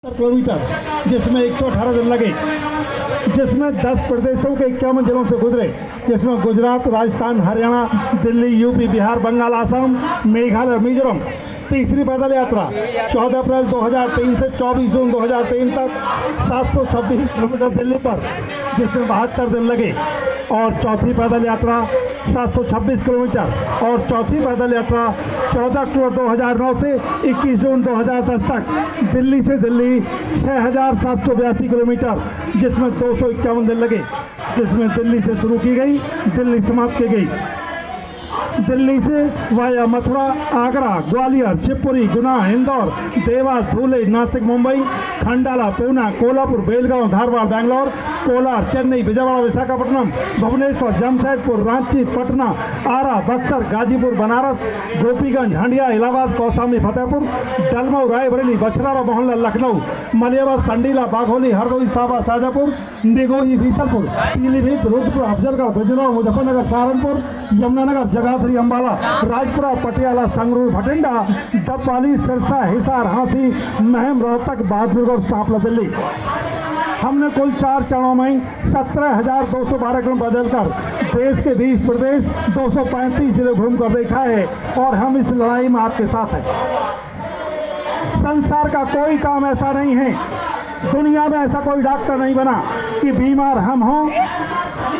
Kilometre, जिसमें 118 दिन लगे, जिसमें 10 प्रदेशों के 51 जिलों से गुजरे, जिसमें गुजरात, राजस्थान, हरियाणा, दिल्ली, यूपी, बिहार, बंगाल, असम, मेघालय, मिजोरम। तीसरी पैदल यात्रा 14 अप्रैल 2003 से 24 जून 2003 तक 726 किलोमीटर दिल्ली पर, जिसमें 72 दिन लगे। और चौथी पैदल यात्रा 726 किलोमीटर और चौथी पैदल यात्रा 14 अक्टूबर 2009 से 21 जून 2010 तक दिल्ली से दिल्ली 6782 किलोमीटर, जिसमें 251 दिन लगे, जिसमें दिल्ली से शुरू की गई, दिल्ली समाप्त की गई। दिल्ली से वाया मथुरा, आगरा, ग्वालियर, शिवपुरी, गुना, इंदौर, देवास, धुले, नासिक, मुंबई, खंडाला, पूना, कोल्हापुर, बेलगांव, धारवाड़, बैंगलोर, कोलार, चेन्नई, विजयवाड़ा, विशाखापट्टनम, भुवनेश्वर, जमशेदपुर, रांची, पटना, आरा, बक्सर, गाजीपुर, बनारस, गोपीगंज, हंडिया, इलाहाबाद, कौशाम्बी, फतेहपुर, डलमऊ, रायबरेली, बछराड़ा, मोहल्ला, लखनऊ, मलियाबाद, संडीला, बाघोली, हरदोई, साबा, शाजापुर, निगोही, बीसलपुर, पीलीभीत, रुद्रपुर, अफजलगढ़, बिजनौर, मुजफ्फरनगर, सहारनपुर, यमुनानगर, जगाधरी, अम्बाला, राजपुरा, पटियाला, संगरूर, भटिंडा, डबवाली, सिरसा, हिसार, हांसी, महम, रोहतक, बहादुरगढ़, सांपला, दिल्ली। हमने कुल 4 चरणों में 17,212 किलोमीटर बदलकर देश के 20 प्रदेश 235 जिले घूमकर देखा है और हम इस लड़ाई में आपके साथ हैं। संसार का कोई काम ऐसा नहीं है, दुनिया में ऐसा कोई डॉक्टर नहीं बना कि बीमार हम हों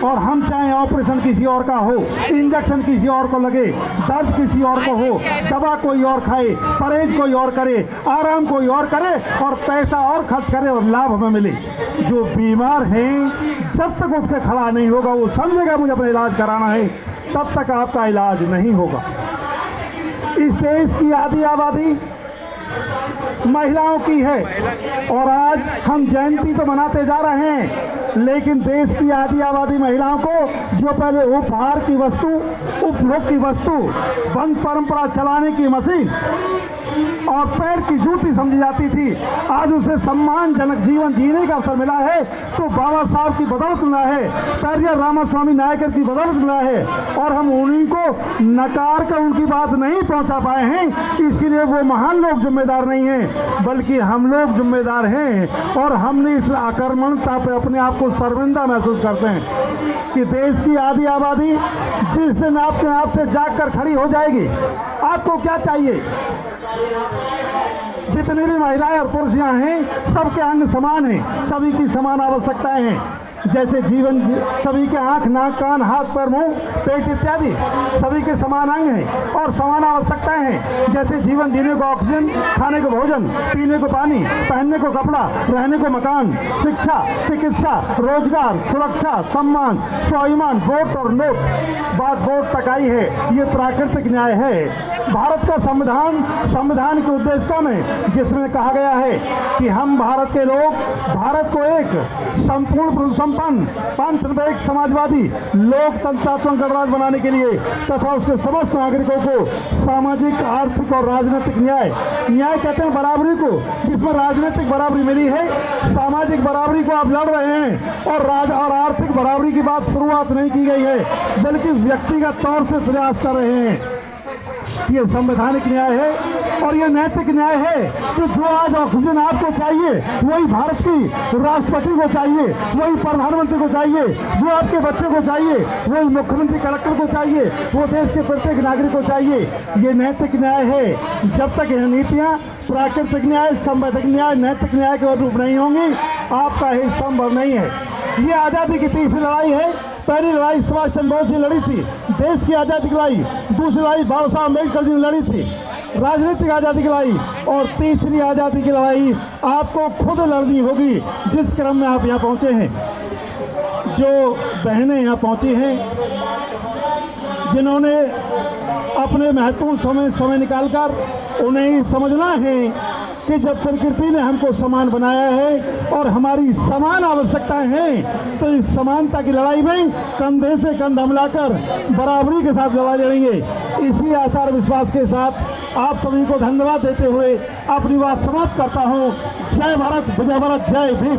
और हम चाहें ऑपरेशन किसी और का हो, इंजेक्शन किसी और को लगे, दर्द किसी और को हो, दवा कोई और खाए, परहेज कोई और करे, आराम कोई और करे और पैसा और खर्च करे और लाभ हमें मिले। जो बीमार हैं, जब तक उठ के खड़ा नहीं होगा, वो समझेगा मुझे अपना इलाज कराना है, तब तक आपका इलाज नहीं होगा। इस देश की आधी आबादी महिलाओं की है और आज हम जयंती तो मनाते जा रहे हैं, लेकिन देश की आधी आबादी महिलाओं को जो पहले उपहार की वस्तु, उपभोग की वस्तु, वंश परंपरा चलाने की मशीन और पैर की जूती समझी जाती थी, आज उसे सम्मानजनक जीवन जीने का अवसर मिला है। तो बाबा साहब की बदौलत मिला है, पेरियार रामास्वामी नायकर की बदौलत मिला है और हम उन्हीं को नकार कर उनकी बात नहीं पहुंचा पाए हैं। इसके लिए वो महान लोग जिम्मेदार नहीं हैं, बल्कि हम लोग जिम्मेदार हैं और हमने इस आक्रमणता पे अपने आप को शर्मिंदा महसूस करते हैं कि देश की आधी आबादी जिस दिन आपके आप से जाग कर खड़ी हो जाएगी, आपको क्या चाहिए? जितनी भी महिलाएं और पुरुष यहाँ हैं, सबके अंग समान हैं, सभी की समान आवश्यकताएं हैं। जैसे जीवन, सभी के आंख, नाक, कान, हाथ, पैर, मुंह, पेट इत्यादि सभी के समान अंग हैं और समान आवश्यकताएं हैं। जैसे जीवन जीने को ऑक्सीजन, खाने को भोजन, पीने को पानी, पहनने को कपड़ा, रहने को मकान, शिक्षा, चिकित्सा, रोजगार, सुरक्षा, सम्मान, स्वाभिमान, वोट और नोट। बात वोट तक आई है, ये प्राकृतिक न्याय है। भारत का संविधान के उद्देशिका में जिसमें कहा गया है कि हम भारत के लोग भारत को एक संपूर्ण संपन्न पांचनिरपेक्ष एक समाजवादी लोकतंत्रात्मक गणराज्य बनाने के लिए तथा उसके समस्त नागरिकों को सामाजिक, आर्थिक और राजनीतिक न्याय कहते हैं बराबरी को, जिसमें राजनीतिक बराबरी मिली है, सामाजिक बराबरी को आप लड़ रहे हैं और आर्थिक बराबरी की बात शुरुआत नहीं की गई है, बल्कि व्यक्तिगत तौर से प्रयास कर रहे हैं। ये संवैधानिक न्याय है और ये नैतिक न्याय है कि जो आज ऑक्सीजन आपको चाहिए वही भारत की राष्ट्रपति को चाहिए, वही प्रधानमंत्री को चाहिए, जो आपके बच्चे को चाहिए वही मुख्यमंत्री, कलेक्टर को चाहिए, वो देश के प्रत्येक नागरिक को चाहिए। ये नैतिक न्याय है। जब तक यह नीतियाँ प्राकृतिक न्याय, संवैधानिक न्याय, नैतिक न्याय के अनुरूप नहीं होंगी, आपका हित संभव नहीं है। ये आज़ादी की तीसरी लड़ाई है। पहली लड़ाई सुभाष चंद्र बोस ने लड़ी थी, देश की आज़ादी की लड़ाई। दूसरी लड़ाई बाबा साहब अम्बेडकर जी ने लड़ी थी, राजनीतिक आज़ादी की लड़ाई। और तीसरी आज़ादी की लड़ाई आपको खुद लड़नी होगी, जिस क्रम में आप यहाँ पहुँचे हैं। जो बहनें यहाँ पहुँची हैं, जिन्होंने अपने महत्वपूर्ण समय निकालकर, उन्हें समझना है कि जब प्रकृति ने हमको समान बनाया है और हमारी समान आवश्यकताएं हैं, तो इस समानता की लड़ाई में कंधे से कंधा मिलाकर बराबरी के साथ लड़ाई लड़ेंगे। इसी आशा और विश्वास के साथ आप सभी को धन्यवाद देते हुए अपनी बात समाप्त करता हूँ। जय भारत, विजय भारत, जय भीम।